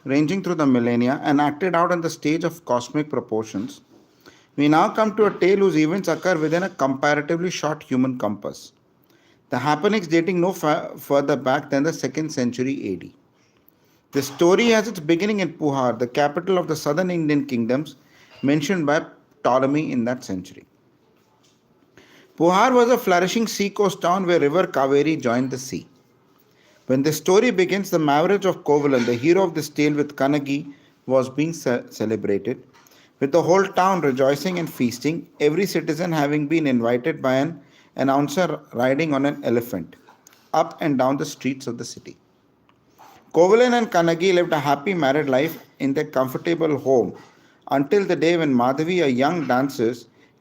ranging through the millennia and acted out on the stage of cosmic proportions, we now come to a tale whose events occur within a comparatively short human compass. The happenings dating no further back than the 2nd century AD. The story has its beginning in Puhar, the capital of the southern Indian kingdoms mentioned by Ptolemy in that century. Puhar was a flourishing seacoast town where river Kaveri joined the sea. When the story begins, the marriage of Kovalan, the hero of this tale, with Kanagi was being celebrated, with the whole town rejoicing and feasting, every citizen having been invited by an announcer riding on an elephant up and down the streets of the city. Kovalan and Kanagi lived a happy married life in their comfortable home until the day when Madhavi, a young dancer,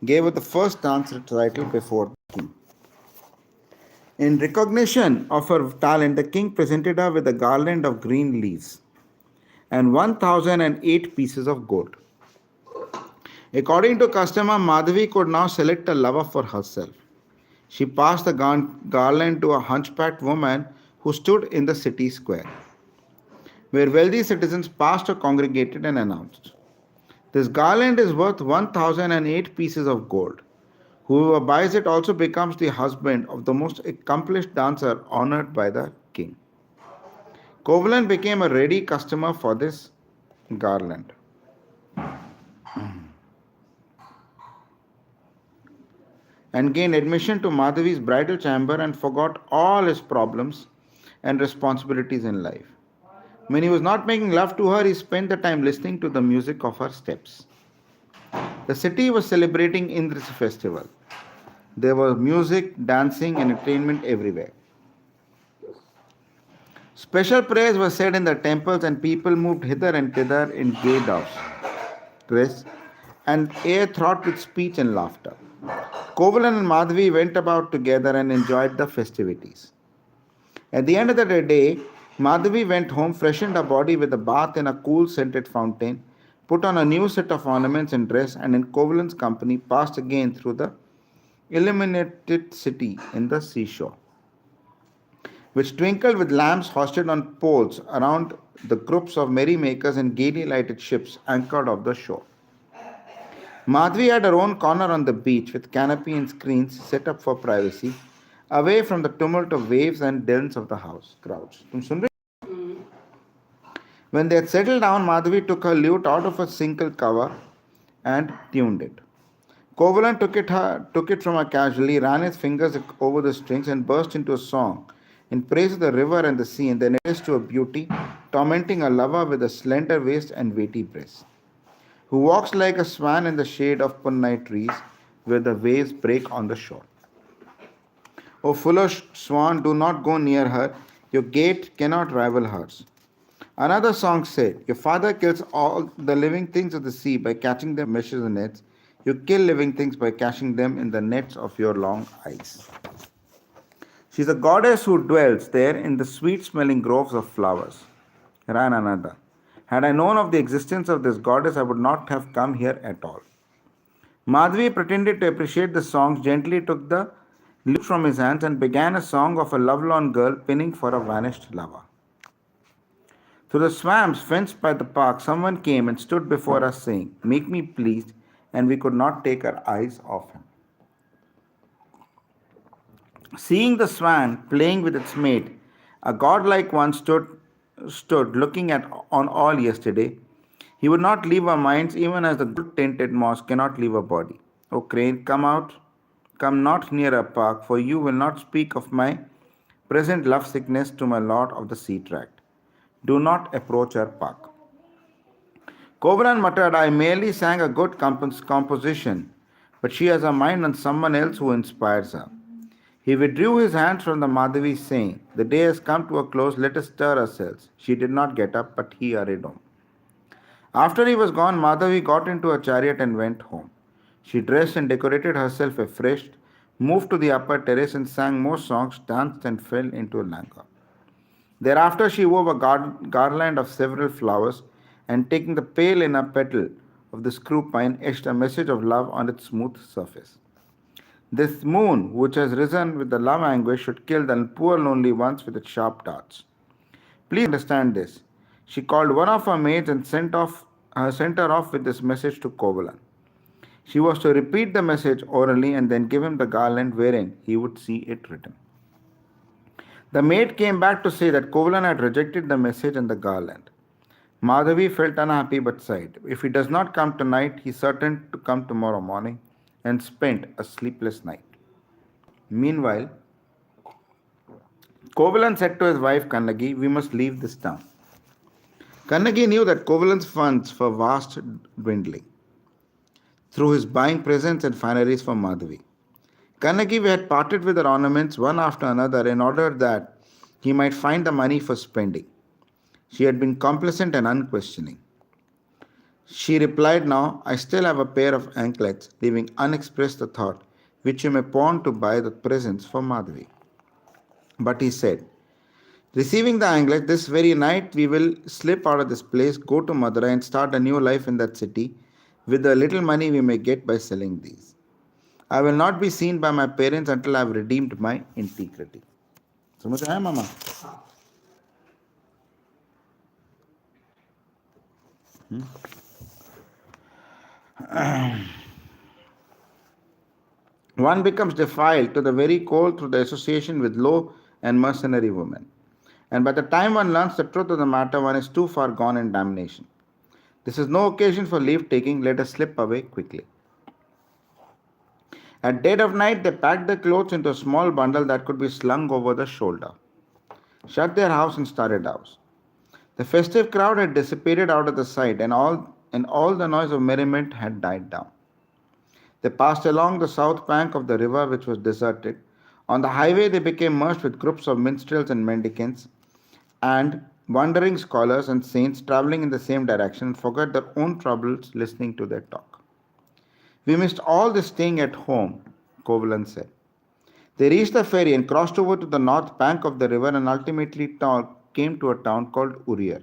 gave her the first dance recital before the king. In recognition of her talent, the king presented her with a garland of green leaves and 1008 pieces of gold. According to custom, Madhavi could now select a lover for herself. She passed the garland to a hunchbacked woman who stood in the city square, where wealthy citizens passed or congregated and announced, "This garland is worth 1008 pieces of gold. Whoever buys it also becomes the husband of the most accomplished dancer honored by the king." Kovalan became a ready customer for this garland and gained admission to Madhavi's bridal chamber and forgot all his problems and responsibilities in life. When he was not making love to her, he spent the time listening to the music of her steps. The city was celebrating in this festival. There was music, dancing, and entertainment everywhere. Special prayers were said in the temples, and people moved hither and thither in gay dress, and air throbbed with speech and laughter. Kovalan and Madhavi went about together and enjoyed the festivities. At the end of the day, Madhavi went home, freshened her body with a bath in a cool scented fountain, put on a new set of ornaments and dress, and in Kovalan's company passed again through the illuminated city in the seashore, which twinkled with lamps hoisted on poles around the groups of merrymakers and gaily lighted ships anchored off the shore. Madhvi had her own corner on the beach with canopy and screens set up for privacy, away from the tumult of waves and dens of the house crowds. When they had settled down, Madhavi took her lute out of a single cover and tuned it. Kovalan took it from her casually, ran his fingers over the strings, and burst into a song in praise of the river and the sea, and then to a beauty, tormenting a lover with a slender waist and weighty breast, who walks like a swan in the shade of punnai trees where the waves break on the shore. O foolish swan, do not go near her, your gait cannot rival hers. Another song said, "Your father kills all the living things of the sea by catching them in meshes and nets. You kill living things by catching them in the nets of your long eyes." She is a goddess who dwells there in the sweet smelling groves of flowers. Ran another. Had I known of the existence of this goddess, I would not have come here at all. Madhvi pretended to appreciate the songs, gently took the lute from his hands, and began a song of a lovelorn girl pinning for a vanished lover. Through the swamps fenced by the park, someone came and stood before us, saying, "Make me pleased," and we could not take our eyes off him. Seeing the swan playing with its mate, a godlike one stood looking at on all yesterday. He would not leave our minds, even as the gold tinted moss cannot leave a body. O crane, come not near our park, for you will not speak of my present love sickness to my lord of the sea tract. Do not approach our park. Kovalan muttered, "I merely sang a good composition, but she has her mind on someone else who inspires her." He withdrew his hands from the Madhavi, saying, "The day has come to a close, let us stir ourselves." She did not get up, but he hurried home. After he was gone, Madhavi got into a chariot and went home. She dressed and decorated herself afresh, moved to the upper terrace and sang more songs, danced and fell into a languor. Thereafter she wove a garland of several flowers, and taking the pale inner petal of the screw pine, etched a message of love on its smooth surface. This moon, which has risen with the love anguish, should kill the poor lonely ones with its sharp darts. Please understand this. She called one of her maids and sent her off with this message to Kovalan. She was to repeat the message orally and then give him the garland wherein he would see it written. The maid came back to say that Kovalan had rejected the message and the garland. Madhavi felt unhappy but sighed. If he does not come tonight, he is certain to come tomorrow morning, and spent a sleepless night. Meanwhile, Kovalan said to his wife Kannagi, "We must leave this town." Kannagi knew that Kovalan's funds were vast dwindling through his buying presents and fineries for Madhavi. Kannagi had parted with her ornaments one after another in order that he might find the money for spending. She had been complacent and unquestioning. She replied, "Now I still have a pair of anklets, leaving unexpressed the thought which you may pawn to buy the presents for Madhavi." But he said, "Receiving the anklet this very night, we will slip out of this place, go to Madurai, and start a new life in that city with the little money we may get by selling these. I will not be seen by my parents until I have redeemed my integrity." समझ आया मामा? One becomes defiled to the very core through the association with low and mercenary women. And by the time one learns the truth of the matter, one is too far gone in damnation. This is no occasion for leave taking. Let us slip away quickly. At dead of night, they packed their clothes into a small bundle that could be slung over the shoulder, shut their house, and started out. The festive crowd had dissipated out of the sight, and all the noise of merriment had died down. They passed along the south bank of the river, which was deserted. On the highway, they became merged with groups of minstrels and mendicants and wandering scholars and saints traveling in the same direction and forgot their own troubles listening to their talk. "We missed all this staying at home," Kovalan said. They reached the ferry and crossed over to the north bank of the river and ultimately came to a town called Urier.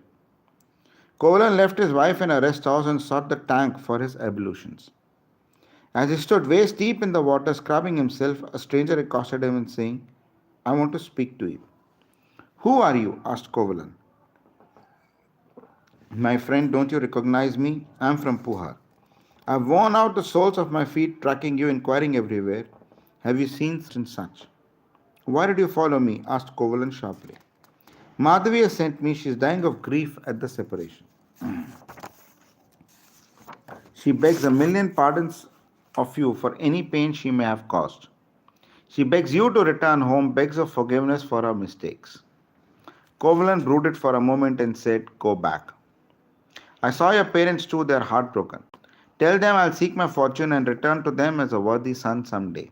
Kovalan left his wife in a rest house and sought the tank for his ablutions. As he stood waist deep in the water scrubbing himself, a stranger accosted him and saying, "I want to speak to you." "Who are you?" asked Kovalan. "My friend, don't you recognize me? I am from Puhar. I have worn out the soles of my feet tracking you, inquiring everywhere. Have you seen such and such?" "Why did you follow me?" asked Kovalan sharply. "Madhavi has sent me. She is dying of grief at the separation. She begs a million pardons of you for any pain she may have caused. She begs you to return home, begs of forgiveness for her mistakes." Kovalan brooded for a moment and said, "Go back. I saw your parents too, they are heartbroken. Tell them I'll seek my fortune and return to them as a worthy son someday.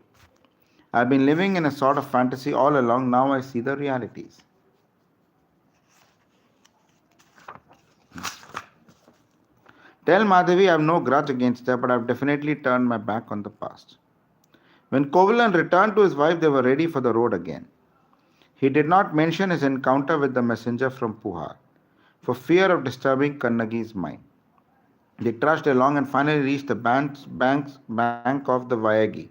I've been living in a sort of fantasy all along, now I see the realities." "Tell Madhavi I have no grudge against her, but I've definitely turned my back on the past." When Kovalan returned to his wife, they were ready for the road again. He did not mention his encounter with the messenger from Puhar, for fear of disturbing Kannagi's mind. They trudged along and finally reached the bank of the Vayagi,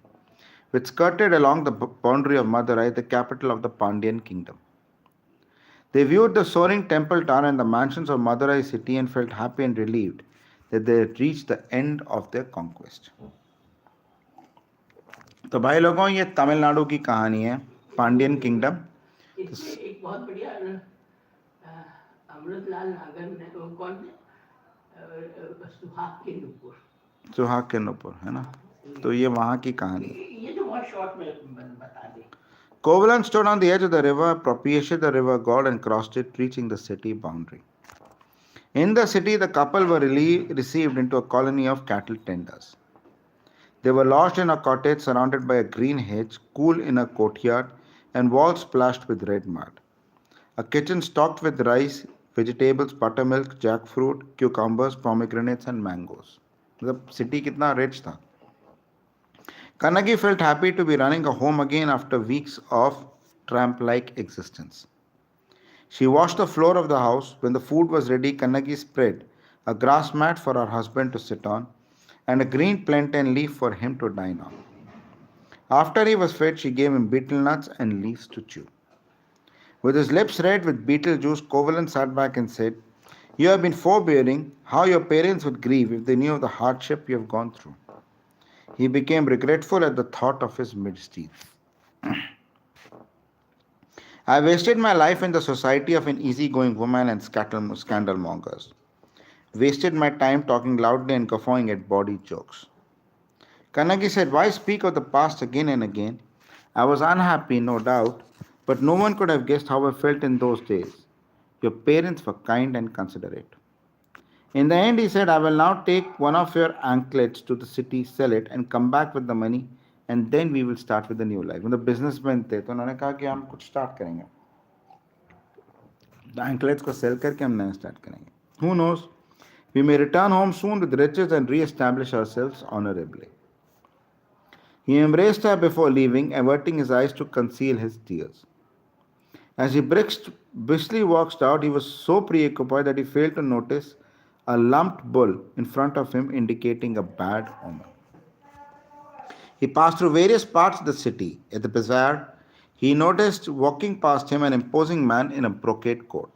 which skirted along the boundary of Madurai, the capital of the Pandyan kingdom. They viewed the soaring temple tower and the mansions of Madurai city and felt happy and relieved that they had reached the end of their conquest. तो भाई लोगों, ये तमिलनाडु की कहानी है, Pandyan kingdom. इसमें एक बहुत बढ़िया अमृतलाल नागर ने कौन है सुहाग के नुपुर. सुहाग के नुपुर है ना. तो ये वहाँ की कहानी. ये जो बहुत शॉर्ट में बता दे. Kovalan stood on the edge of the river, propitiated the river god, and crossed it, reaching the city boundary. In the city, the couple were received into a colony of cattle tenders. They were lodged in a cottage surrounded by a green hedge, cool in a courtyard, and walls splashed with red mud. A kitchen stocked with rice, vegetables, buttermilk, jackfruit, cucumbers, pomegranates, and mangoes. The city कितना rich था. Kannagi felt happy to be running home again after weeks of tramp-like existence. She washed the floor of the house. When the food was ready, Kannagi spread a grass mat for her husband to sit on and a green plantain leaf for him to dine on. After he was fed, she gave him betel nuts and leaves to chew. With his lips red with betel juice, Kovalan sat back and said, You have been forbearing. How your parents would grieve if they knew of the hardship you have gone through. He became regretful at the thought of his misdeeds. I wasted my life in the society of an easygoing woman and scandal mongers. Wasted my time talking loudly and guffawing at bawdy jokes. Kannagi said, "Why speak of the past again and again? I was unhappy, no doubt, but no one could have guessed how I felt in those days. Your parents were kind and considerate." In the end, he said, "I will now take one of your anklets to the city, sell it, and come back with the money, and then we will start with the new life." मतलब businessmen थे तो उन्होंने कहा कि हम कुछ start करेंगे. The anklets को sell करके हम नया start करेंगे. Who knows? We may return home soon with riches and re-establish ourselves honorably. He embraced her before leaving, averting his eyes to conceal his tears. As he briskly walked out, he was so preoccupied that he failed to notice a lumped bull in front of him, indicating a bad omen. He passed through various parts of the city. At the bazaar, he noticed walking past him an imposing man in a brocade coat,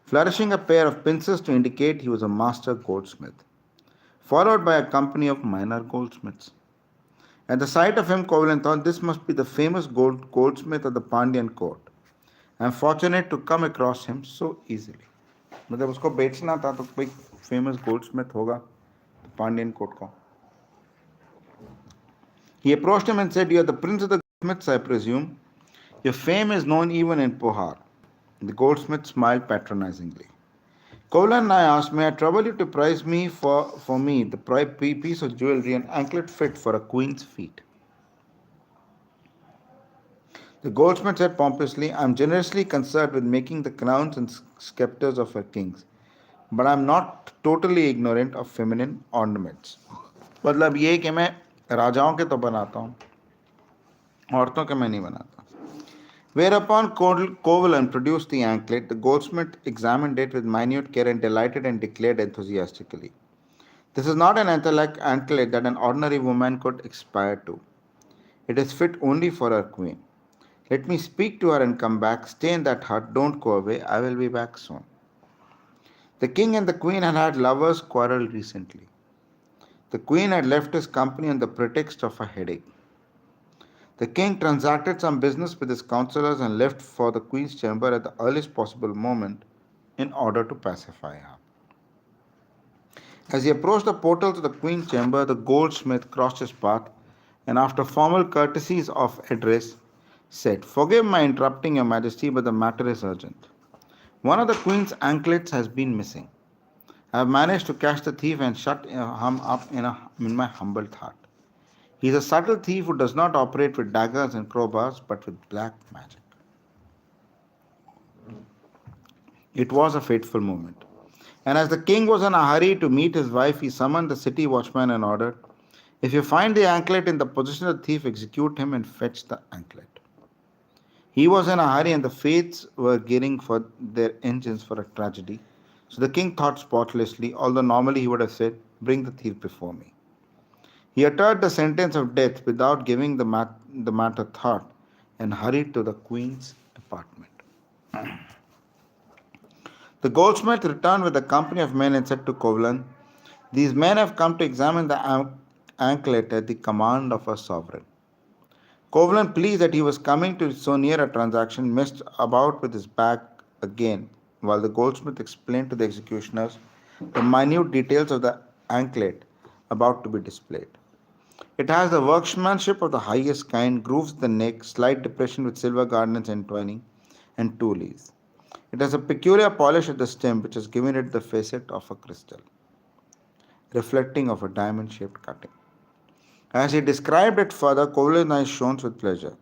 flourishing a pair of pincers to indicate he was a master goldsmith, followed by a company of minor goldsmiths. At the sight of him, Covalent thought, "This must be the famous goldsmith of the Pandyan court. I am fortunate to come across him so easily." मतलब उसको बेचना था तो कोई famous Goldsmith होगा Pandyan coat का. He approached him and said, "You are the prince of the goldsmiths, I presume. Your fame is known even in Pohar." The goldsmith smiled patronizingly. Kolan and I asked, "May I trouble you to price me for me the piece of jewelry and anklet fit for a queen's feet?" The goldsmith said pompously, "I am generously concerned with making the crowns and scepters of our kings, but I am not totally ignorant of feminine ornaments." मतलब ये कि मैं राजाओं के तो बनाता हूँ, औरतों के मैं नहीं बनाता. Whereupon Kovalan produced the anklet. The goldsmith examined it with minute care and delighted and declared enthusiastically, "This is not an anklet that an ordinary woman could aspire to. It is fit only for our queen. Let me speak to her and come back. Stay in that hut. Don't go away. I will be back soon." The king and the queen had had lovers' quarrel recently. The queen had left his company on the pretext of a headache. The king transacted some business with his counselors and left for the queen's chamber at the earliest possible moment in order to pacify her. As he approached the portal to the queen's chamber, the goldsmith crossed his path and, after formal courtesies of address, said, "Forgive my interrupting your majesty, but the matter is urgent. One of the queen's anklets has been missing. I have managed to catch the thief and shut him up in my humble hut. He is a subtle thief who does not operate with daggers and crowbars, but with black magic." It was a fateful moment. And as the king was in a hurry to meet his wife, he summoned the city watchman and ordered, "If you find the anklet in the possession of the thief, execute him and fetch the anklet." He was in a hurry and the fates were gearing for their engines for a tragedy. So the king thought spotlessly, although normally he would have said, "Bring the thief before me." He uttered the sentence of death without giving the matter thought and hurried to the queen's apartment. The goldsmith returned with a company of men and said to Kovlan, "These men have come to examine the anklet at the command of our sovereign." Kovlan, pleased that he was coming to so near a transaction, messed about with his back again, while the goldsmith explained to the executioners the minute details of the anklet about to be displayed. It has the workmanship of the highest kind, grooves at the neck, slight depression with silver garnets entwining, and two leaves. It has a peculiar polish at the stem which has given it the facet of a crystal, reflecting of a diamond-shaped cutting. As he described it further, Kovlin's eyes shone with pleasure.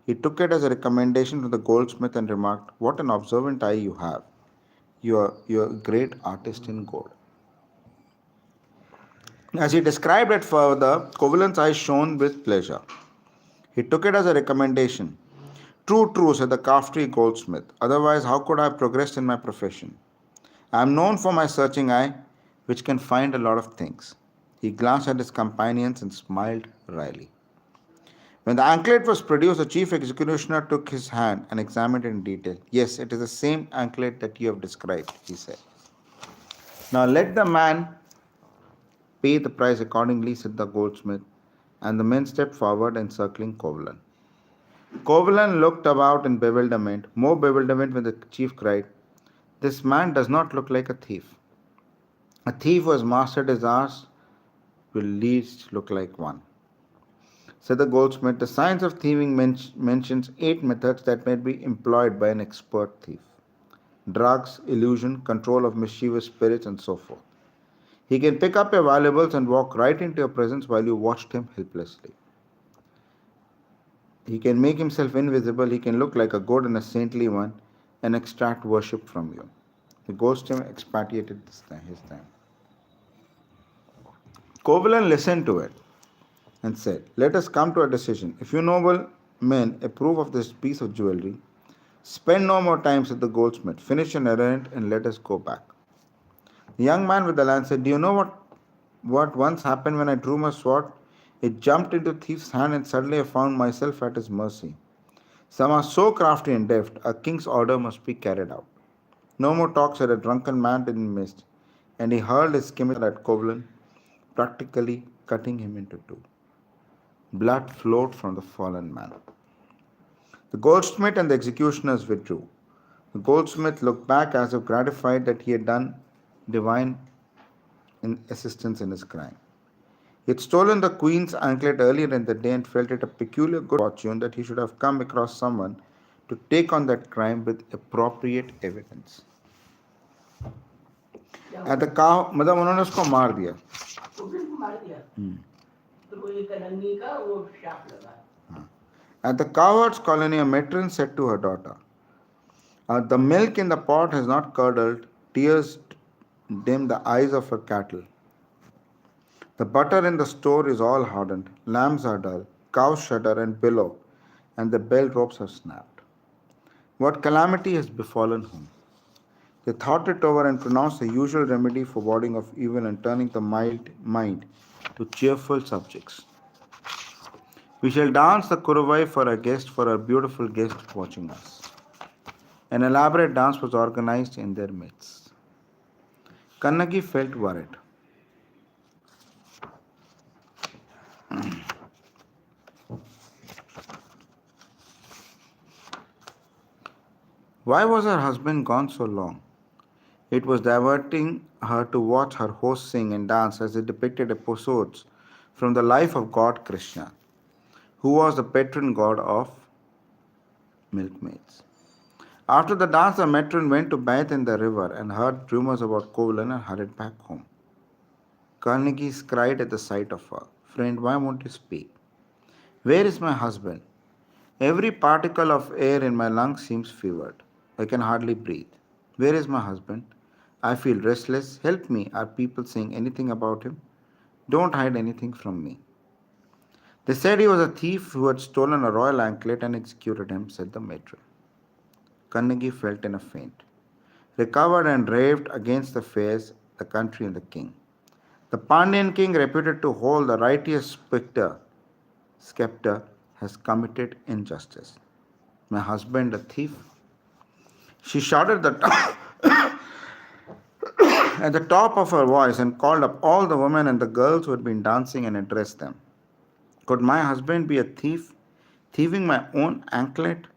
He took it as a recommendation from the goldsmith and remarked, "What an observant eye you have. You are a great artist in gold." As he described it further, Kovlin's eyes shone with pleasure. He took it as a recommendation. "True, true," said the crafty goldsmith. "Otherwise, how could I have progressed in my profession? I am known for my searching eye, which can find a lot of things." He glanced at his companions and smiled wryly. When the anklet was produced, the chief executioner took his hand and examined it in detail. "Yes, it is the same anklet that you have described," he said. Now let the man pay the price accordingly, said the goldsmith, and the men stepped forward, encircling Kovalan. Kovalan looked about in bewilderment, more bewilderment when the chief cried, "This man does not look like a thief. A thief who has mastered his arts will least look like one." Said the goldsmith, "The science of thieving mentions 8 methods that may be employed by an expert thief: drugs, illusion, control of mischievous spirits, and so forth. He can pick up your valuables and walk right into your presence while you watched him helplessly. He can make himself invisible, he can look like a good and a saintly one, and extract worship from you." The ghost expatiated his time. Kovalan listened to it and said, "Let us come to a decision. If you noble men approve of this piece of jewelry, spend no more time," said the goldsmith. "Finish your errand and let us go back." The young man with the lance said, "Do you know what once happened when I drew my sword? It jumped into the thief's hand and suddenly I found myself at his mercy. Some are so crafty and deft, a king's order must be carried out." "No more talk," said a drunken man in the mist, and he hurled his scimitar at Kovalan, practically cutting him into two. Blood flowed from the fallen man. The goldsmith and the executioners withdrew. The goldsmith looked back as if gratified that he had done divine assistance in his crime. He had stolen the queen's anklet earlier in the day and felt it a peculiar good fortune that he should have come across someone to take on that crime with appropriate evidence. क्या At हुआ? the cow, मतलब उन्होंने उसको मार दिया. उसी को मार दिया तो वो एक कलंगी का वो शाप लगा. At the cowherd's colony, a matron said to her daughter, "The milk in the pot has not curdled, tears dim the eyes of her cattle. The butter in the store is all hardened, lambs are dull, cows shudder and billow, and the bell ropes have snapped. What calamity has befallen whom?" They thought it over and pronounced the usual remedy for warding off evil and turning the mild mind to cheerful subjects. "We shall dance the Kuruvai for our beautiful guest watching us." An elaborate dance was organized in their midst. Kannagi felt worried. Why was her husband gone so long? It was diverting her to watch her host sing and dance as they depicted episodes from the life of God Krishna, who was the patron god of milkmaids. After the dance, the matron went to bathe in the river and heard rumors about Kovalan and hurried back home. Carnegie cried at the sight of her. "Friend, why won't you speak? Where is my husband? Every particle of air in my lungs seems fevered. I can hardly breathe. Where is my husband? I feel restless. Help me. Are people saying anything about him? Don't hide anything from me." "They said he was a thief who had stolen a royal anklet and executed him," said the matron. Kannagi felt in a faint, recovered and raved against the fairs, the country, and the king. The Pandyan king, reputed to hold the righteous scepter, has committed injustice. My husband a thief? She shouted at the top of her voice and called up all the women and the girls who had been dancing and addressed them. Could my husband be a thief, thieving my own anklet?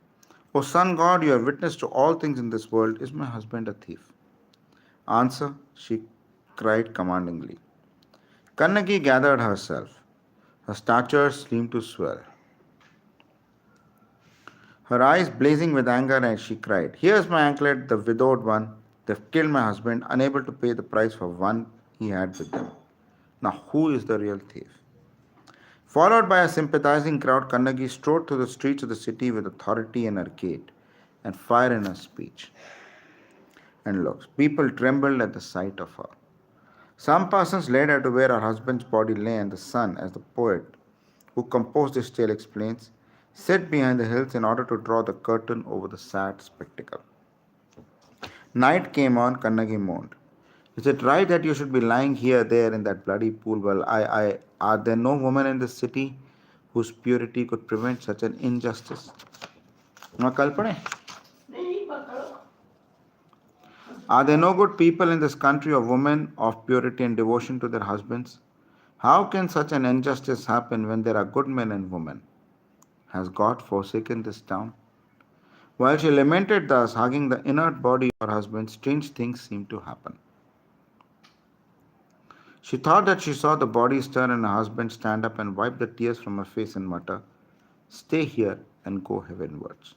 O sun god, you are witness to all things in this world. Is my husband a thief? Answer, she cried commandingly. Kannagi gathered herself. Her stature seemed to swell. Her eyes blazing with anger, and she cried, "Here's my anklet, the widowed one. They've killed my husband, unable to pay the price for one he had with them. Now, who is the real thief?" Followed by a sympathizing crowd, Kannagi strode through the streets of the city with authority in her gait and fire in her speech and looks. People trembled at the sight of her. Some persons led her to where her husband's body lay, and the sun, as the poet who composed this tale explains, set behind the hills in order to draw the curtain over the sad spectacle. Night came on, Kannagi moaned. "Is it right that you should be lying here, there, in that bloody pool? Well, are there no women in this city whose purity could prevent such an injustice?" वहाँ कल पढ़े? नहीं पकड़ो. Are there no good people in this country of women of purity and devotion to their husbands? How can such an injustice happen when there are good men and women? Has God forsaken this town? While she lamented thus, hugging the inert body of her husband, strange things seemed to happen. She thought that she saw the body stir and her husband stand up and wipe the tears from her face and mutter, "Stay here and go heavenwards."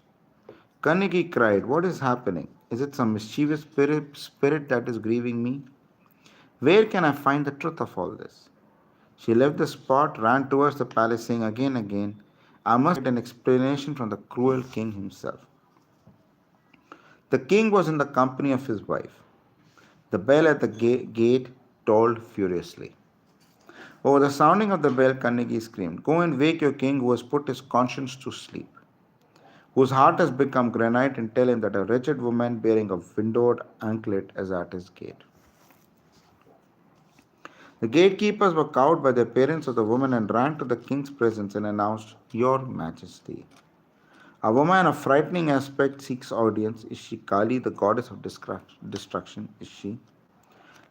Kaniki cried, "What is happening? Is it some mischievous spirit that is grieving me? Where can I find the truth of all this?" She left the spot, ran towards the palace, saying again and again, "I must get an explanation from the cruel king himself." The king was in the company of his wife. The bell at the gate tolled furiously. Over the sounding of the bell, Kannagi screamed, "Go and wake your king who has put his conscience to sleep, whose heart has become granite, and tell him that a wretched woman bearing a windowed anklet is at his gate." The gatekeepers were cowed by the appearance of the woman and ran to the king's presence and announced, "Your Majesty, a woman of frightening aspect seeks audience. Is she Kali, the goddess of destruction? Is she?"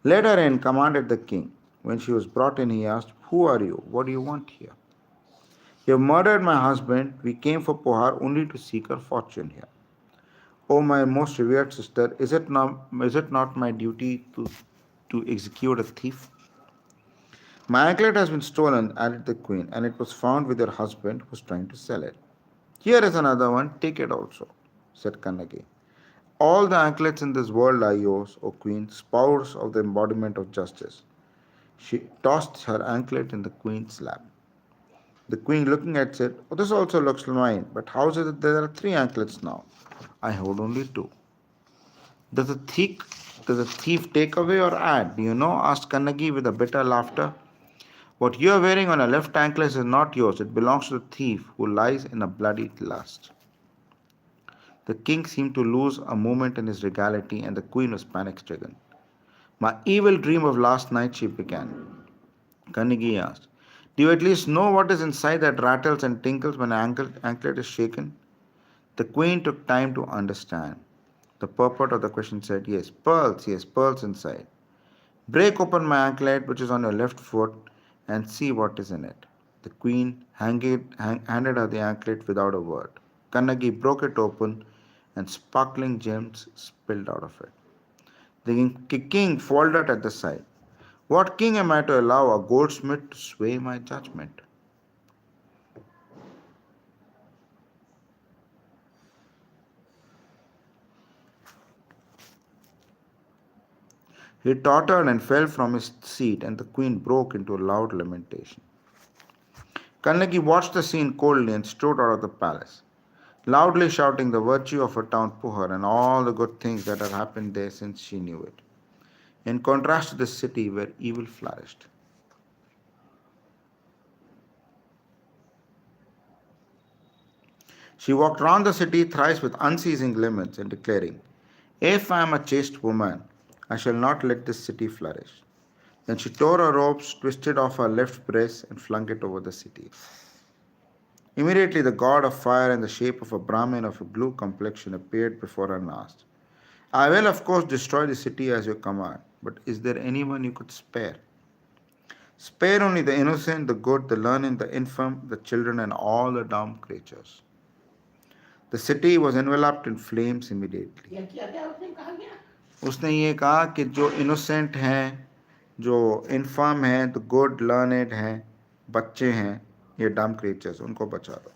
"Let her in," commanded the king. When she was brought in, he asked, "Who are you? What do you want here?" "You have murdered my husband. We came for Pohar only to seek her fortune here." "O my most revered sister, is it not my duty to execute a thief?" "My anklet has been stolen," added the queen, "and it was found with your husband who was trying to sell it." "Here is another one, take it also," said Kannagi. "All the anklets in this world are yours, O queen, spouse of the embodiment of justice." She tossed her anklet in the queen's lap. The queen, looking at it, said, "Oh, this also looks mine, but how is it that there are three anklets now? I hold only two." Does the thief take away or add? Do you know?" asked Kannagi with a bitter laughter. "What you are wearing on your left anklet is not yours. It belongs to the thief who lies in a bloody lust." The king seemed to lose a moment in his regality, and the queen was panic stricken. "My evil dream of last night," she began. Kannagi asked, "Do you at least know what is inside that rattles and tinkles when an anklet is shaken?" The queen took time to understand. The purport of the question said, yes, pearls inside. "Break open my anklet, which is on your left foot, and see what is in it." The queen handed her the anklet without a word. Kannagi broke it open, and sparkling gems spilled out of it. The king faltered at the sight. "What king am I to allow a goldsmith to sway my judgment?" He tottered and fell from his seat, and the queen broke into a loud lamentation. Kannagi watched the scene coldly and strode out of the palace, loudly shouting the virtue of her town Puhar and all the good things that had happened there since she knew it, in contrast to the city where evil flourished. She walked round the city thrice with unceasing laments and declaring, "If I am a chaste woman, I shall not let this city flourish." Then she tore her robes, twisted off her left breast, and flung it over the city. Immediately the god of fire in the shape of a Brahmin of a blue complexion appeared before her and asked, "I will of course destroy the city as you command, but is there anyone you could spare?" "Spare only the innocent, the good, the learned, the infirm, the children, and all the dumb creatures." The city was enveloped in flames immediately. ये किया क्या उसने कहा गया? उसने ये कहा कि जो इनोसेंट हैं, जो इन्फर्म हैं, तो गुड लर्नेड हैं, बच्चे हैं, ये डम क्रिएचर्स, उनको बचा दो.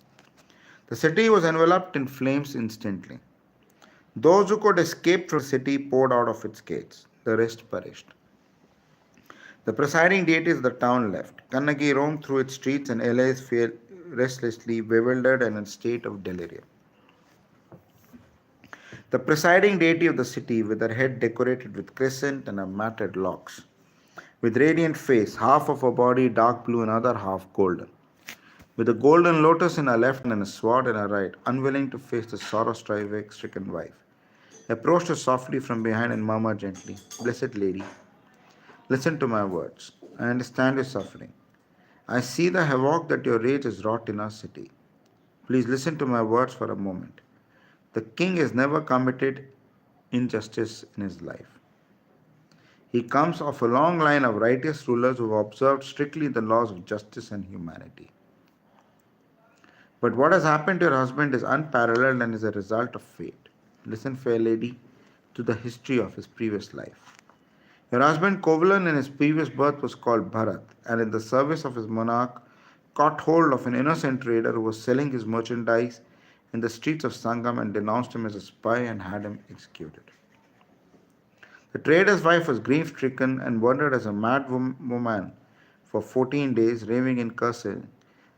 The city was enveloped in flames instantly. Those who could escape from the city poured out of its gates. The rest perished. The presiding deities of the town left. Kannagi roamed through its streets and allies fell restlessly, bewildered and in a state of delirium. The presiding deity of the city, with her head decorated with crescent and her matted locks, with radiant face, half of her body dark blue and other half golden, with a golden lotus in her left hand and a sword in her right, unwilling to face the sorrow-stricken wife, approached her softly from behind and murmured gently, "Blessed lady, listen to my words. I understand your suffering. I see the havoc that your rage has wrought in our city. Please listen to my words for a moment. The king has never committed injustice in his life. He comes of a long line of righteous rulers who have observed strictly the laws of justice and humanity. But what has happened to your husband is unparalleled and is a result of fate. Listen, fair lady, to the history of his previous life. Your husband Kovalan in his previous birth was called Bharat, and in the service of his monarch, caught hold of an innocent trader who was selling his merchandise in the streets of Sangam and denounced him as a spy and had him executed. The trader's wife was grief stricken and wandered as a mad woman for 14 days, raving and cursing,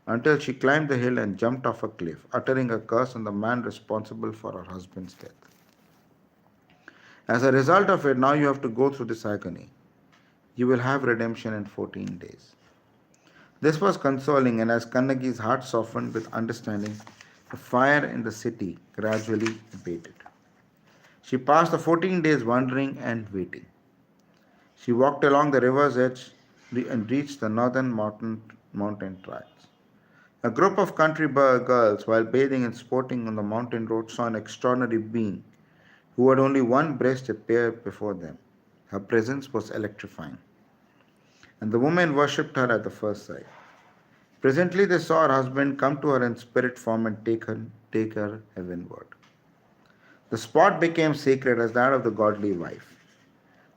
until she climbed the hill and jumped off a cliff, uttering a curse on the man responsible for her husband's death. As a result of it, now you have to go through this agony. You will have redemption in 14 days. This was consoling, and as Kannagi's heart softened with understanding, the fire in the city gradually abated. She passed the 14 days wandering and waiting. She walked along the river's edge and reached the northern mountain tracts. A group of country girls, while bathing and sporting on the mountain road, saw an extraordinary being who had only one breast appear before them. Her presence was electrifying, and the women worshipped her at the first sight. Presently, they saw her husband come to her in spirit form and take her heavenward. The spot became sacred as that of the godly wife.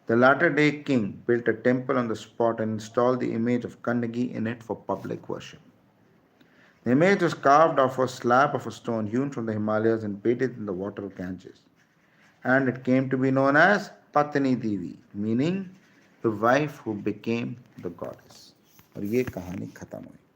The latter day king built a temple on the spot and installed the image of Kannagi in it for public worship. The image was carved off a slab of a stone hewn from the Himalayas and bathed in the water of Ganges. And it came to be known as Patni Devi, meaning the wife who became the goddess. और ये कहानी खत्म हुई.